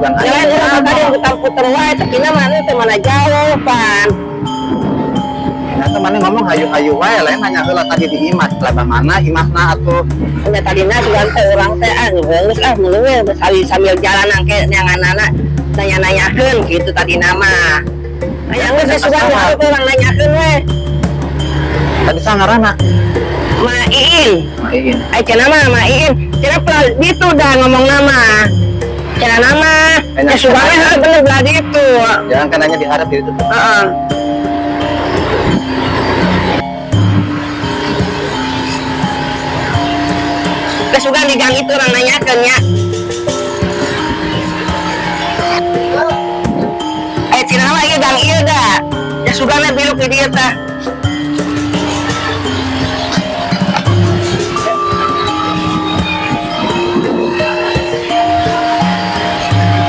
Jangan Jalan tadi putar-putar wae tapi mana teh mana jauh pan. Ternyata mana ngomong hayu-hayu wae lain nanya heula tadi di Imas lah mana Imasna atuh. Nya tadina sugan teh urang teh geus muleuh sambil jalan ke nyanganana nanya-nanyakeun gitu tadi nama. Aya geus sugan urang nanyakeun we. Tadi sangarana Ma Iin. Main. Ai cenah mah Ma Iin. Cenah ditu dah ngomong nama. Cenah nama. Ya sugan we bener belah ditu. Jangan kan nanya diharap itu. Heeh. Kesugan di gang itu orang nanyakeun nya. Cenah mah ieu gang ieu da. Ya sugana biluk di dieu tah.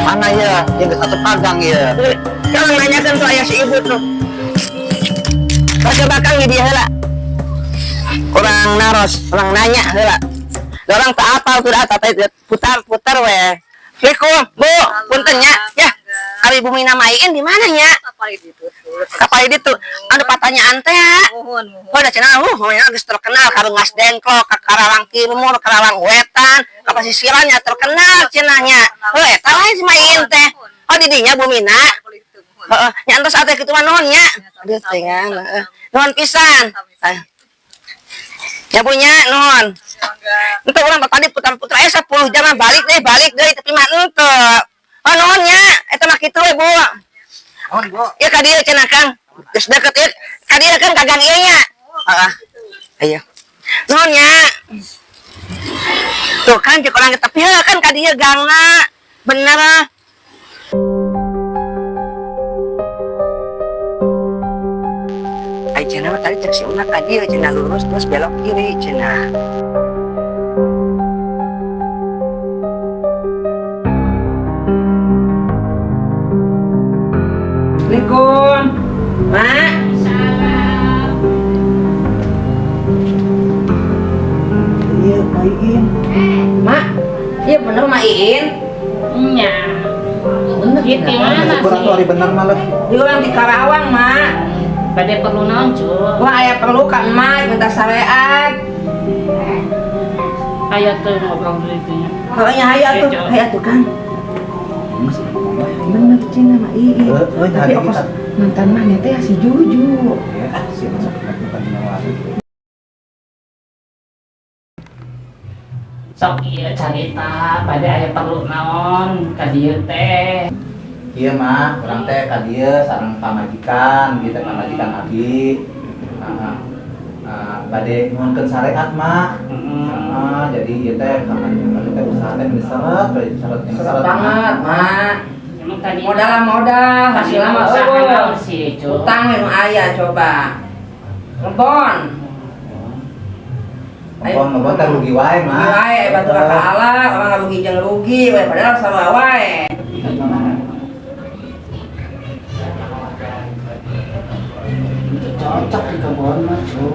Mana ya? Yang satu pagang ya. Kalau nanyakeun tuh aya si ibu tuh. Baca bakang di dia heula. Orang naros, orang nanya heula. Orang tak apal tuh dah tapi putar-putar we. Assalamualaikum, Bu. Punten nya. Ya. Ari Bumi namain di mana nya? Kapal itu. Anu pertanyaan teh. Oh, da cenah nya geus terkenal karungas dengklok, Karawang Timur, Karawang Wetan, ka pasisiran nya terkenal cenah nya. Heuh, eta lain si main teh. Oh, di dinya Bumina. Heeh, nya entos atuh kitu mah nuhun nya. Aduh, tengan. Nuhun pisan. Ya punya nuhun. Untuk orang tadi putar-putar 10 jam balik deh tapi mah henteu. Oh nuhun nya, eta mah kitu we, Bu. Nuhun, Bu. Ya ka dieu cenah Kang. Geus deket ieu. Ka dieu kan kagang ieu nya. Heeh. Ayo. Nuhun nya. Tuh kan cek orang tapi kan ka dieu gangna. Bener. Ai cenah tadi cek si Una ka dieu cenah lurus terus belok kiri cenah. Assalamualaikum, Mak. Salam. Iya, Main. Mak, iya bener Mak Iin. Nya. Bener Gitu mana Syukur atuh hari bener malah. Di orang di Karawang, Mak. Pada perlu naon, Wah, aya perlu kan Mak minta syariat. Aya tuh ngobrol dulu itu nya. Pokoknya aya tuh kan. Bener cina Mak Iin. Tapi ongkos mantan mah teh si Juju. Ya, sih masuk ke tempat Sok ieu carita pada aya perlu naon ka dieu teh. Iya mah, orang teh ka dieu sareng pamajikan, gitu pamajikan abdi. Bade nuhunkeun syariat mah. Jadi ieu teh kami teh usaha teh diseret Banget, Mak. Emang tadi Modal hasil lama naon sih, Cu? utang yang aya coba. Ngebon. Ngebon teh rugi wae mah. Rugi wae batu ka Allah, orang ngarugi jeung rugi we padahal sarua wae. Cocok di kebon mah, Cu.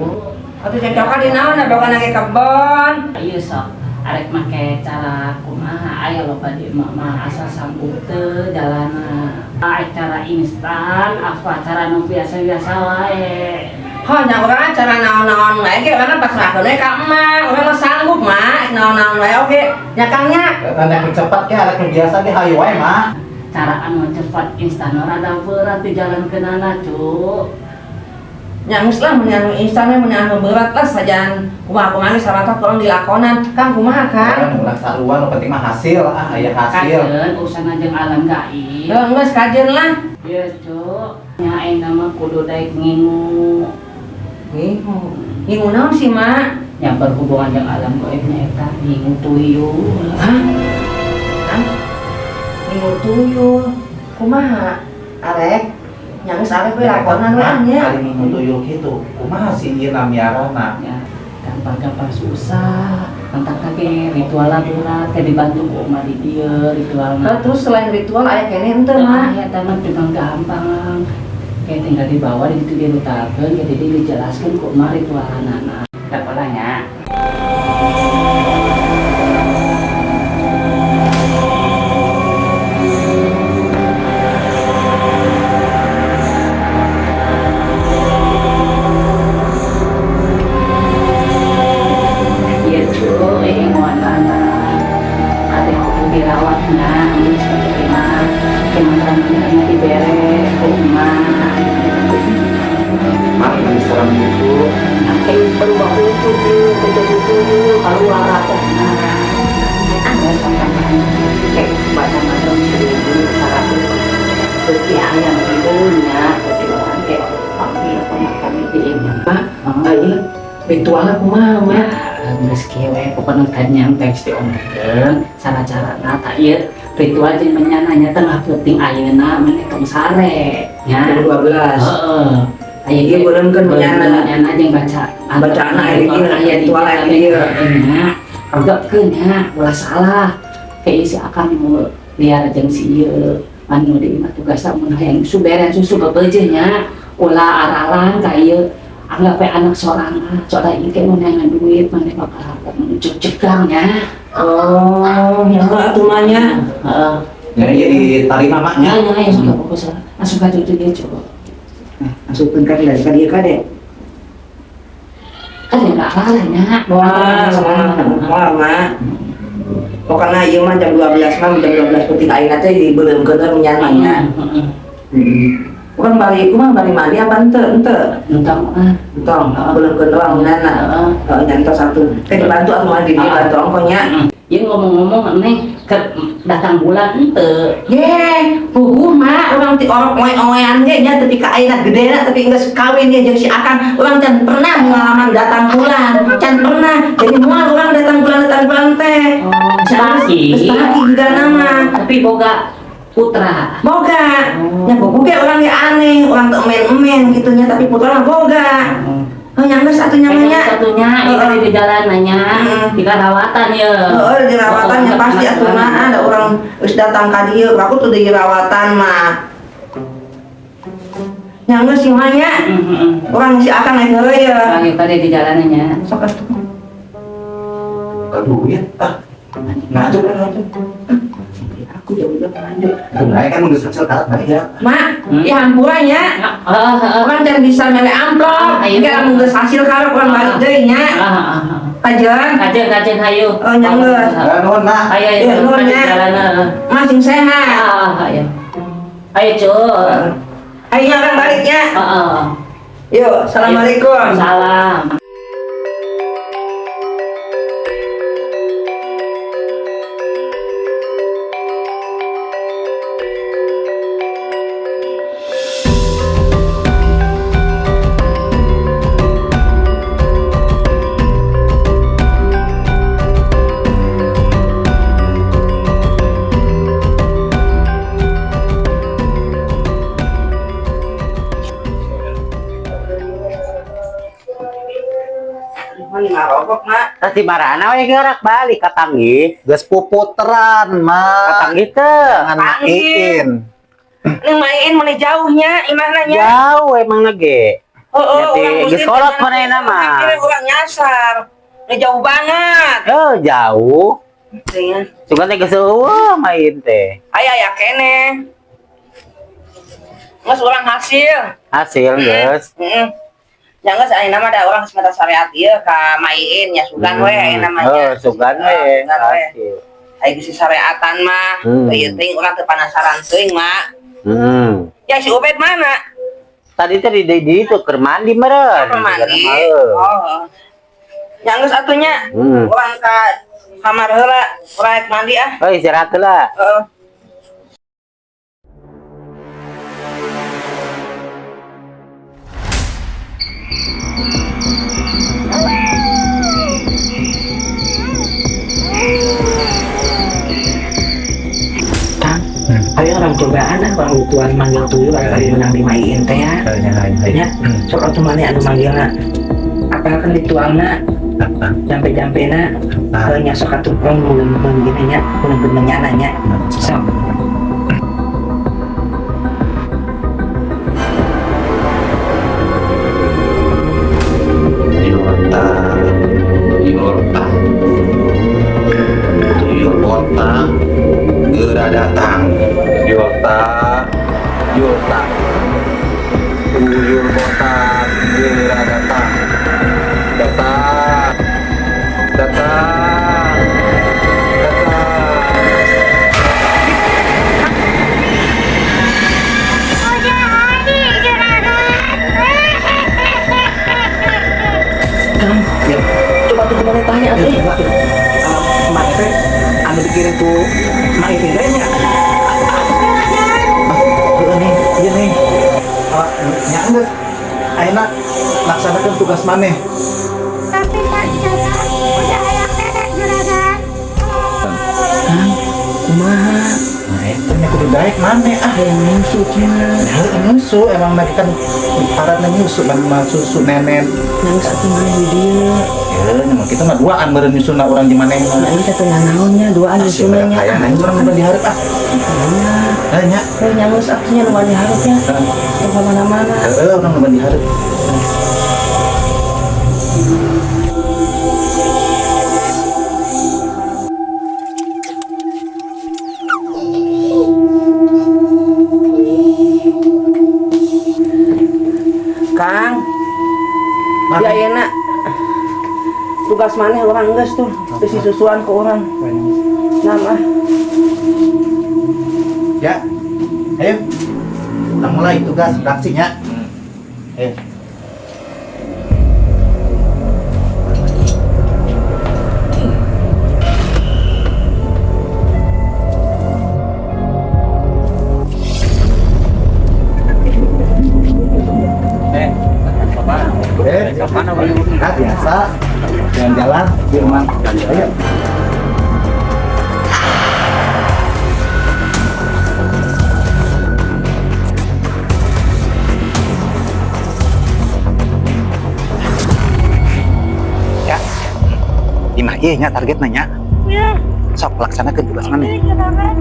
Atuh cocokan di naon bawa nage kebon. Ieu sok arek make cara kumaha aya loba di mah asal sanggup teu jalana. Cara instan apa cara nu biasa-biasa wae. Hah, nya urang cara naon-naon wae ge urang pasrahkeun we ka emang, urang mah sanggup mah naon-naon wae oge. Nya Kang nya. Nek cepat ke arek biasa ge hayu wae mah. Cara anu cepat instan rada berat dijalankeunana, Cu. Nya geus lah mun anu instan we mun anu berat lah sajan kumaha sarata tolong dilakonan. Kang kumaha Kang? Ulah saruan penting mah hasil, aya hasil. Kajeun urusan jeung alam gaib. Geus kajeun lah. Ieu, Cu. Nya aing mah kudu daek ngingu. Ngingu naon sih, Mak? Yang berhubungan dengan alam gaib eta ngingu tuyul. Hah? Ngingu tuyul. Kumaha? Arek? Yang arek we lakonan we nya. Ari ngingu tuyul kitu. Kumaha sih ieu namiarana? Ya, gampang-gampang susah. Tentang kage ritual berat teh dibantu ku Oma di dieu ritualna. Terus selain ritual aya keneh henteu, Mak? Ya, eta mah cuma gampang. Kayak tinggal dibawa di situ dirutakeun, jadi dijelaskeun ku Oma ritualna. Tak palanya. dibere rumah. Mak lagi serang itu. Nanti berubah lucu keluar apa ada sama kayak macam-macam seribu syarat seperti ayam ibunya kecuali kayak pakai apa makan itu pak iya ritual aku mau ya nggak kewe pokoknya tanya teks di omongin cara-cara nata iya ritual jadi menyananya tengah penting ayeuna menekam sare ya 12. Ayah Iya, belum kan menyana yang baca anak ini ritual ini agak kena ulah salah kayak si akan mau liar jeung si ieu anu di imah tugas mun hayang suberen susu beujeunnya ulah aralan ka ieu anggap we anak sorangan soalnya ieu mun hayang duit mane bakal cegangnya oh ya atuh manya heeh Jadi tarima maknya. ya suka fokus langsung ka itu dia coba masukkan kan dari dia kade kan enggak alalanya wah mak pokoknya ieu mah jam 12 mah jam 12 penting ayeuna teh dibeuleukeun menyananya bukan bari ieu mah bari mandi apa henteu entong entong beuleukeun doang nana nyantos satu teh dibantu atuh di bantu ongkonya ya ngomong-ngomong neng datang bulan ente ye puguh mak urang ti orok oe-oean ge nya teu ka ayeuna gedena tapi geus kawin ye jeung si Akang urang can pernah pengalaman datang bulan can pernah jadi moal urang datang bulan teh Geus pagi juga nama tapi boga putra boga nya boga ge urang ge aneh urang teu emen-emen gitunya tapi putra mah boga oh nyanggeus satunya nya satunya itu di jalan nanya di rawatan ya di rawatannya pasti atuh mah ada orang geus datang ka dieu aku tuh di rawatan mah nyanggeus si mah nya urang si Akang naik heureuy ya ayo kade di jalannya sok atuh Aduh ya. Ngajak kan. aku jauh udah lanjut Mereka kan udah sel karat ya. mak ya hampurannya orang can bisa mele amplop ya mun geus hasil karep urang balik deui nya kajen kajen hayu oh nyanggeus Nuhun Mak. ayo nuhun di nya jalan masing sehat ayo cuy ayo orang baliknya yuk assalamualaikum salam ngarokok mak Tadi marana we gerak balik ka Tanggi. Geus puputeran Ka Mak. Tanggi teu. Jangan main. ini main mana jauhnya imana nya Jauh emang lagi. oh Jadi geus kolot manehna mah. orang nyasar ini jauh banget Oh, jauh. Tinggal. Cuman teh geus main teh. Ayah ya kene nges orang hasil Hasil geus. jangan saya nama ada orang semata syariat dia ka main ya sugan we aya namanya Oh, sugan we. Hasil. aya geus syariatan mah ieu teh urang teu panasaran teuing mak ya si Ubed mana Tadi teh di itu keur mandi meureun. mandi oh yang geus atunya urang ka kamar heula urang rek mandi ah Oh, istirahat heula. Ayo orang cobaan ah orang tuan manggil tuyul kali menang di main teh ya. Ya, sok atuh maneh anu manggilna. Apalkan ritualna jampe-jampena nya sok atuh mun gini nya mun menyananya. Sok. Tuyul botak geura datang. Tuyul botak geura datang. Datang. nya sih. Mak teh anu dikirim ku Mak Ipin teh nya. Nih, iya nih. Nya geus ayeuna laksanakeun tugas maneh. Tapi Pak Jaka udah hayang nenek juragan. Kang, kumaha? Nah, itu nya kudu daek maneh ah. Nyusu cenah. Ya, nyusu emang lagi kan paratna nyusu lan mah susu nenek. Nang satu mana di dieu? Ya, nyamun kita mah duaan beureun nyusuna urang di maneh mah. Nah, kita teh naonnya duaan nyusunnya. Kayak nanya urang nu dihareup ah. Nya. Saya nyangus artinya nu diharap ya. Ke mana-mana. Heeh, urang nu dihareup. Kang, ya enak. Tugas mana orang geus tuh, bisi susuan ke orang. Nama. Ya. Ayo. Kita mulai tugas redaksinya. Ayo. Nah, biasa jalan-jalan di rumah. Ayo. Ya, imah iya nya target nanya. Ya, Sok laksanakeun tugas mana? juragan.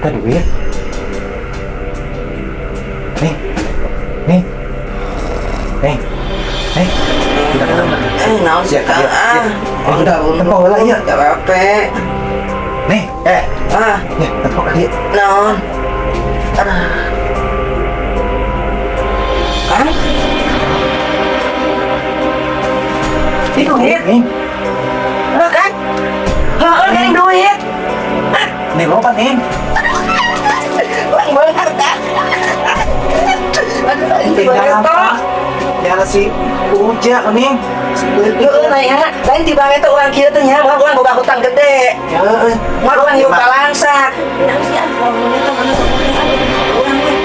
Kita dulu ya. Nih. Nih. Nih. Nih. Kita Naon sih Kang? udah tepok lah ya. Gak apa-apa. Nih, ya, tepok kali. Naon? Kang? Duit? Nih, Hah, Kang? Hah, ini duit? nih loba nih. Lang bener, Kang? Aduh, ini Tinggal ya si Uja nih. Heeh, nah ya, lain tiba itu orang kieu teh nya, mah urang boga hutang gede. Ya, Mah urang hiup kalangsak. Nah, sih ah, ngomongnya teh mana urang teh.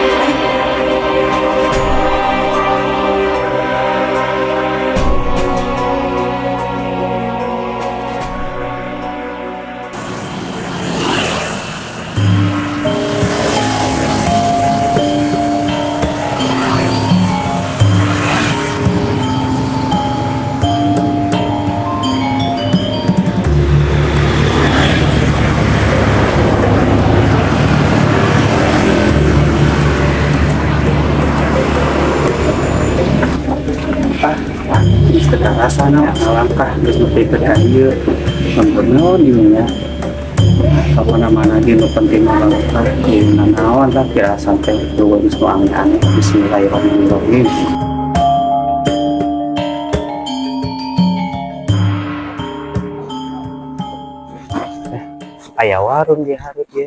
Rasanya langkah terus lebih ke dia membenar dirinya mana-mana di penting langkah di nanawan lah kira sampai dua di semua aneh-aneh. Bismillahirrahmanirrahim. Ayah warung dia harus ya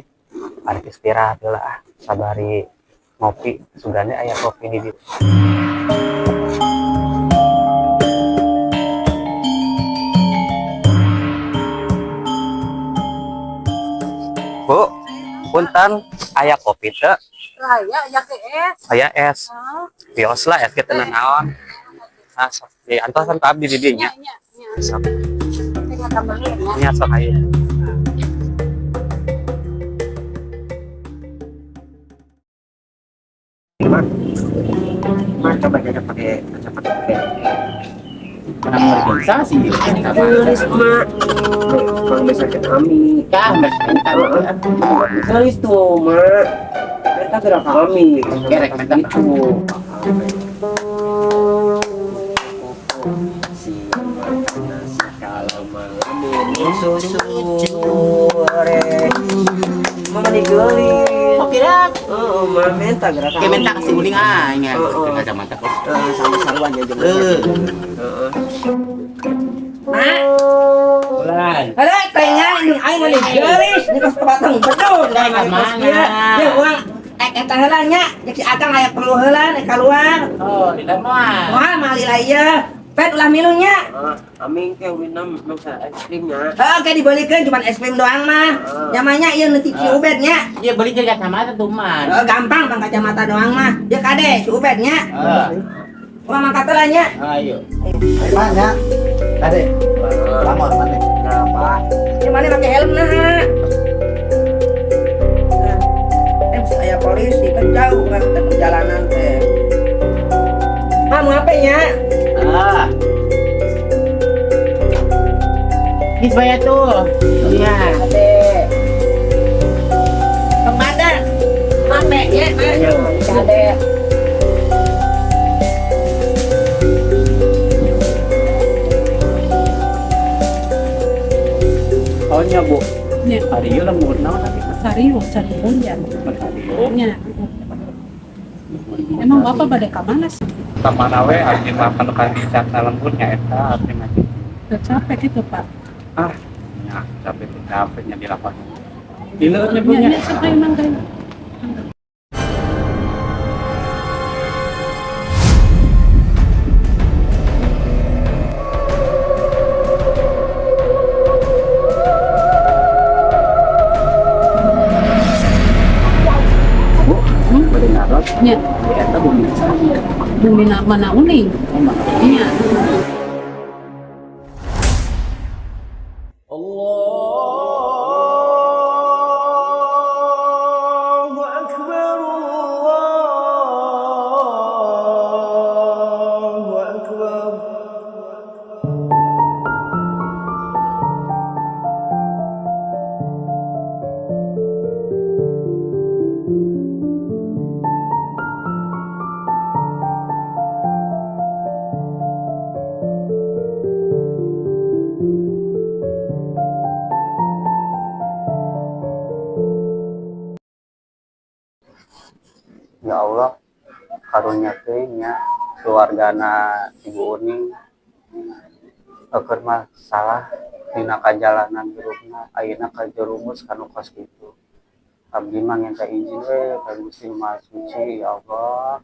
ada istirahat lah sabari ngopi sugane ayah kopi di dieu. Bu, punten aya kopi teh Raya ya ke es. Aya es. Oh, Bios lah es kita naon. Ah, sok di antosan ka abdi di dieu nya. nya. Sok Tengah tambahin ya. nya sok aya. Coba aja pakai kacamata karena organisasi ya tulis mak kalau misalkan kami tulis tuh mak kita gerak kami kerek itu kalau malam susu mama digelis Oke dah. mama minta gerak Kayak minta kasih uling ingat. Kacamata kos. sama saruan aja Bulan. Ada tanya ini aing mah gelis ini kos patang betul Dari mana? ya uang eta heula nya jeung si Akang aya perlu heula nek keluar Oh, di dalam. wah malila ieu pet ulah milunya Amin ke winam masa es krimnya. oke dibelikan cuma es krim doang mah namanya ieu neutik si Ubednya Dia beli ke kacamata tuh man. gampang bang kacamata doang mah dia kade si Ubednya ulah mangkat heula nya Ayo. Ayo mana? Tadi. Lamor mana? Kenapa? Ini mana pakai helm nah. Saya polisi kan jauh kan kita perjalanan teh. Mau apa ya? Ah. Ini saya tuh. Iya. Ade. Kepada Mape ya, ayo. Ade. Oh nya Bu. Nya. Hari ieu lembur naon tadi? Sariu, sariu ya. Hari Nya. Emang bapak pada ke mana sih? Kamana we abdi makan kali cat lemburnya eta abdi mah. Udah capek gitu pak. Ah, ya capeknya di lapangan. Dileutnya Bu Nya, nya. nya siapa emang kayak Bade narot. nya. Eta bumi sana. Bumi mana uning? Nya. Ya Allah, karunia teh nya keluargana Ibu Uning keur masalah dina kajalanan hirupna ayeuna kajerumus kana kos kitu. Abdi mah ngenta izin we ka Gusti Maha Suci ya Allah.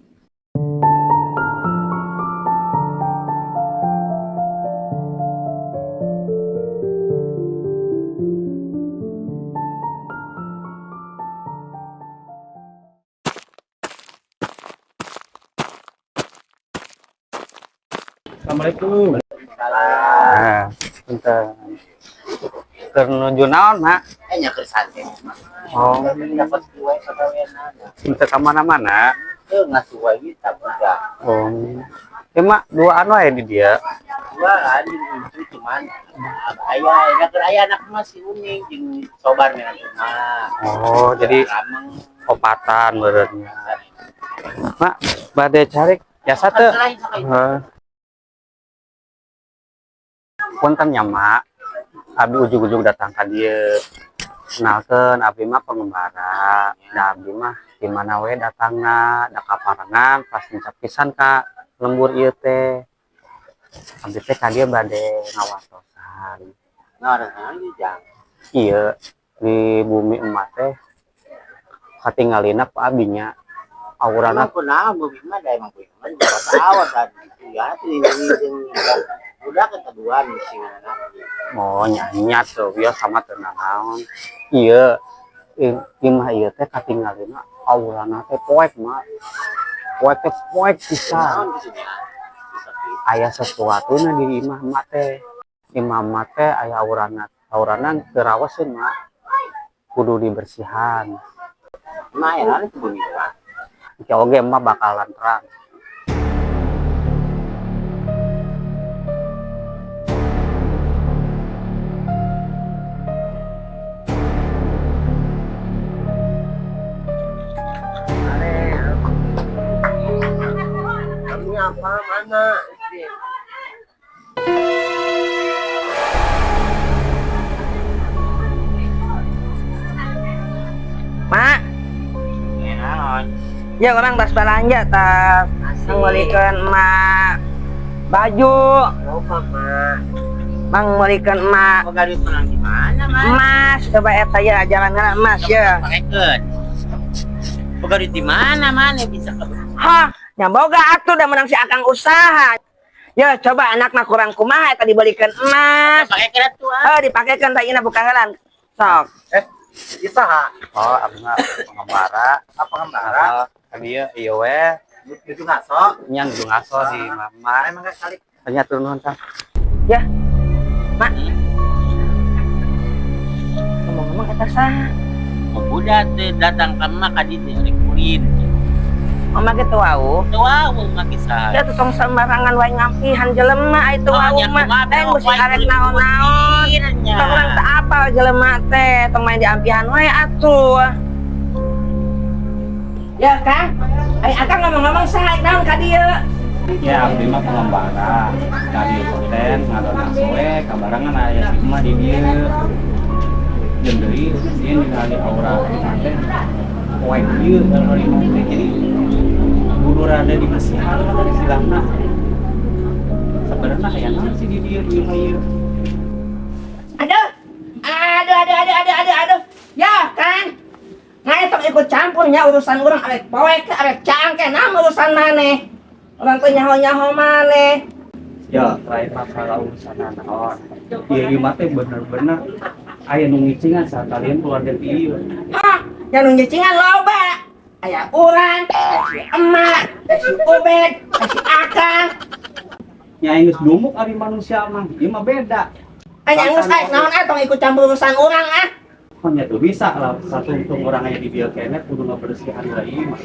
Assalamualaikum. Nah, punten. Keur nuju naon, Mak? Hanya kersante. Oh, Dapat dua sadaweana. punten ka mana-mana. Teu ngasuai kita buka. Oh. Ya, Mak, duaan wae di dia. Dua anjing itu cuman ayah anak masih unik jeung sobar dengan rumah. Oh, jadi Rameng. opatan beureunya. Mak, bade cari jasa teu? Heeh. Punten nya, Mak. Abdi ujug-ujug datang ka dieu. Kenalkeun abdi mah pengembara. Da abdi mah di mana we datangna, da kaparengan pas ngucap pisan ka lembur ieu teh. Abdi teh ka dieu bade ngawartosan. Ngaranna jang. Ieu di bumi emat teh katinggalina ku abdinya. Aurana Kenapa bumi mah da emang punya mah awat tadi ya jeung udah keteduan sih mau nyanyat tuh biar sama tenang. Iya imah ieu teh katinggalina aurana teh poek mah poek teh poek pisan aya sesuatu na di imah mah teh aya aurana kerawaseun mah kudu dibersihan Nah, ya nanti kebun itu. ya oge mah bakalan terang. Kamu apa mana? Mak, ya orang tas belanja tas mengbelikan emak baju, mengbelikan emak Gadis menang di mana, Mas? emas. Coba eta ya jalan-jalan emas ya. Pakekeun. Gadis di mana bisa ke Hah, yang boga atuh udah menang si akang usaha. Ya coba anakna kurang kumaha eta dibelikan emas. pakekeun tuh. Dipakekan teh ina buka helan. Sok. Isaha. Oh abna pengembara Apa ngembara? dia ieu we Itu ngaso. nya nu ngaso di mama Emang gak kali. ternyata turun tah Ya. Mak. Ngomong-ngomong eta saha? Budak teh datang ke mak kadi rekurin. Mama gitu wau. Teu wau makisah. Ya tuh tong sembarangan wae ngampihan jelema itu wau mah. Teh mesti arek naon-naon. Tong urang teu apal jelema teh, tong main di ampihan wae atuh. Ya Kang, ai akang ngomong-ngomong saha naon ka dieu? ya abdi mah pengembara dari konten ngadona soe kabarangan aya si emak di dieu jeung deui sieun ningali aura teh poek ieu dari mau teh jadi kudu rada dibersihan lah dari silahna sebenarnya aya naon sih di dieu ieu mah ieu Aduh. Ya Kang, ngai tong ikut campurnya urusan urang arek poek arek cangke naon urusan maneh. Orang tuh nyaho-nyaho maneh. ya terakhir masalah urusan naon ieu mah teh bener-bener aya nu ngicingan saat kalian keluar dari ieu Hah, yang nu nyicingan loba. Aya urang, aya si emak, aya si ubed, aya si akang. nya geus dumuk ari manusia mah ieu mah beda Aya geus naon tong ikut campur urusan urang ah. hanya tuh bisa lah satu untung orang aja di biar kene kudu ngebersihan lagi mah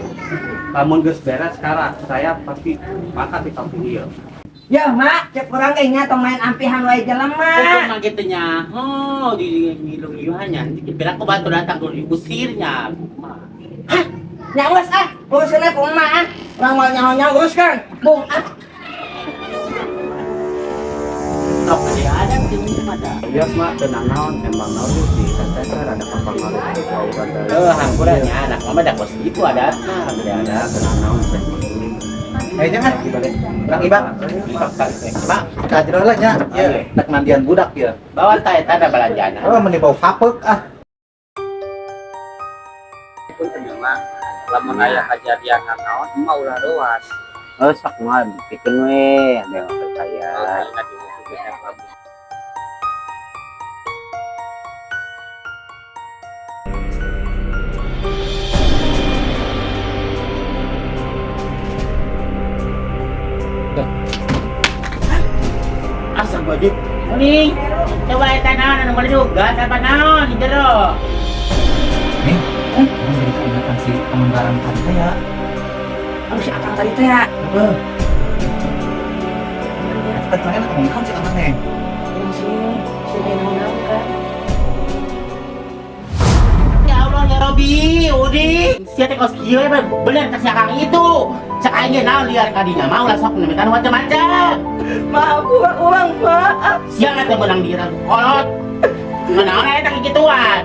lamun geus beres sekarang saya pasti makan di kampung ieu Ya mak, cek urang ge nya tong main ampihan wae jelema. Mah gitu nya. Oh, di ngilung ieuhannya. Dikira ku batu datang kudu diusirnya. Hah, nya geus urusanna ku emak ah. Urang moal nyaho-nyaho uruskeun. Bung ah. Sok dia ada di rumah dah. bias mah tenang naon emang naon di teteh ada kapangaruh di kauran dari Hampurannya anak mama dah pos itu ada. ada tenang naon Jangan. Bang Iba. Pak, kajian lah nya. Ya, tak mandian budak ya. Bawa teh tanda belanjana. Oh, meni bau hapek ah. pun terima lamun aya kejadian naon mah ulah ruas sok mah bikin we ada yang percaya Asal baju. Nih, coba eta naon anu juga apa naon di jero. Jadi keingatan si pengembaraan tadi ya. Anu si akang tadi teh ya. Tadi aku ngomong si akang neng. Ya Allah ya Robi, Udi. Sia teh kos kieu bener kasih akang itu. Cek aing naon liar kadinya mau lah sok nemekan macam-macam. Maaf urang maaf. Sia teh menang diri kolot. Naon eta kikituan.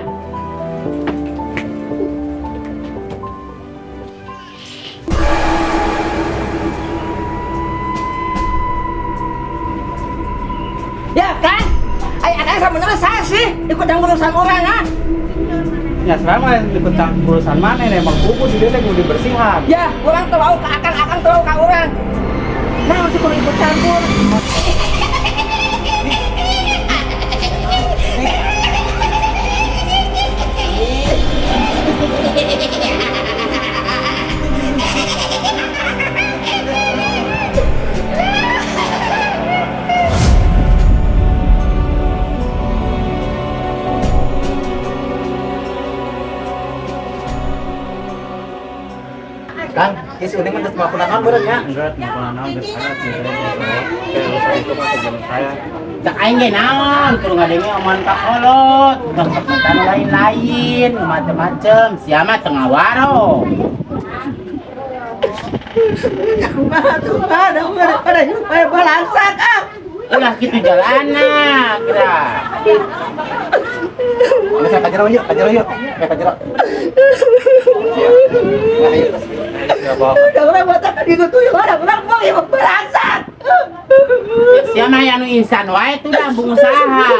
Ya kan? Ay akang sebenarnya saya sih ikut campur urusan orang ah. ya sekarang mah ikut campur urusan mana nih emang kubu di dia kudu dibersihan Ya, orang tahu ke akang tahu ke orang. Nah, masih kurang ikut campur. si Uning mah mau pulang bener ya. Enggak, mau naon geus ada sih saya. Kayak urusan itu mah tujuan saya. Cak aing ge naon, kudu ngadenge omongan Pak Kolot. Udah pertanyaan lain-lain, macem-macem. Sia mah tengah waro. Pada nyumpah balangsak ah. Ulah gitu jalana, kira. Bisa Pajero yuk. Pajero. Ya, Bang. Udah orang buat apa dikutuin orang mau yang balangsak. Sia mah anu insan wae tuh dah pengusaha.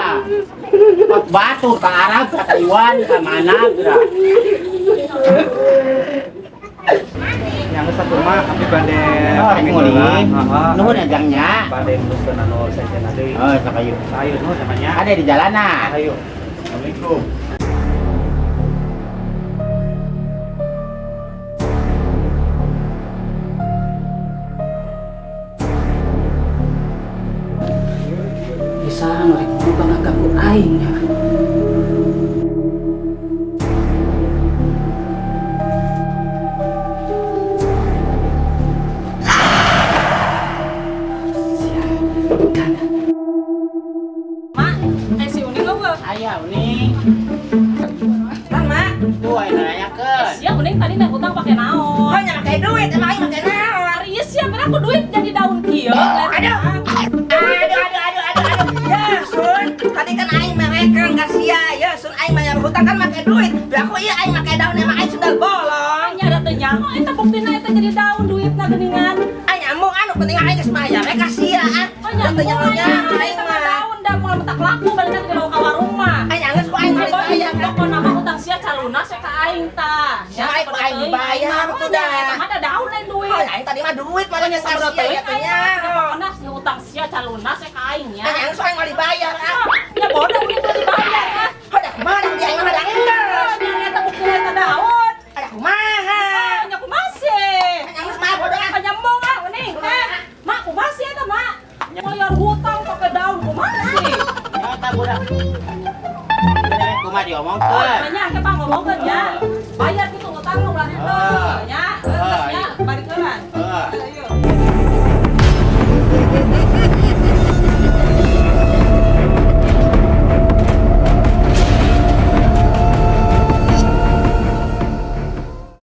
Kok batu ka Arab, ka Taiwan, ka mana, kira. Yang satu mah abdi bade Oh, nguling. Nuhun ya jangnya. Bade nuruskeun anu sejen deui. Oh, sakayu. Ayo nuhun namanya. Ada di jalanan. Ayo. Assalamualaikum. Bisa ngerik buka ngaganggu aing ya. Si Uning apa? Ayah, Uning. Mak, Tuh, ayo nanyakeun. Sia Uning tadi nak utang pakai naon? kau nyala kayak duit, emang aing pakai naon? Arius siapa aku duit jadi daun kieu. Aduh. Ya, Sun, tadi kan aing mereka enggak sia. Ya, Sun aing bayar hutang kan pakai duit. Lah aku iya aing pakai daun emang aing sundal bolong. Nya ada teh nyaho eta buktina eta jadi daun duitna geuningan. Aing nyambung anu penting aing geus bayar mereka sia. Oh nya Teu nyambungnya aing mah. daun da moal mentak laku balik dibawa ka warung mah. Aing geus ku aing balik bayar. Pokok nama hutang sia calunas we ka aing tah. Ya, aing ku aing dibayar tuh dah. Eta mah ada daun lain duit. Oh, aing tadi mah duit makanya sia ya teh nya. Pokoknya si hutang sia calunas we ka aing nya. Aing geus aing mau dibayar ah. Ya bodoh ini tuh dibayar ah. Udah kemana dia aing mah ada enggak. Nya eta bukti eta daun. Ada kumaha. Nya ku masih. Aing geus mah bodoh ah. Nyambung ah uning teh. Mak ku masih eta mak. Bayar hutang pakai daun ku masih. Ya, tak budak. Ini kumaha diomongkeun. Makanya ke Bang ngomongkeun ya. Bayar gitu hutang lu berarti tuh.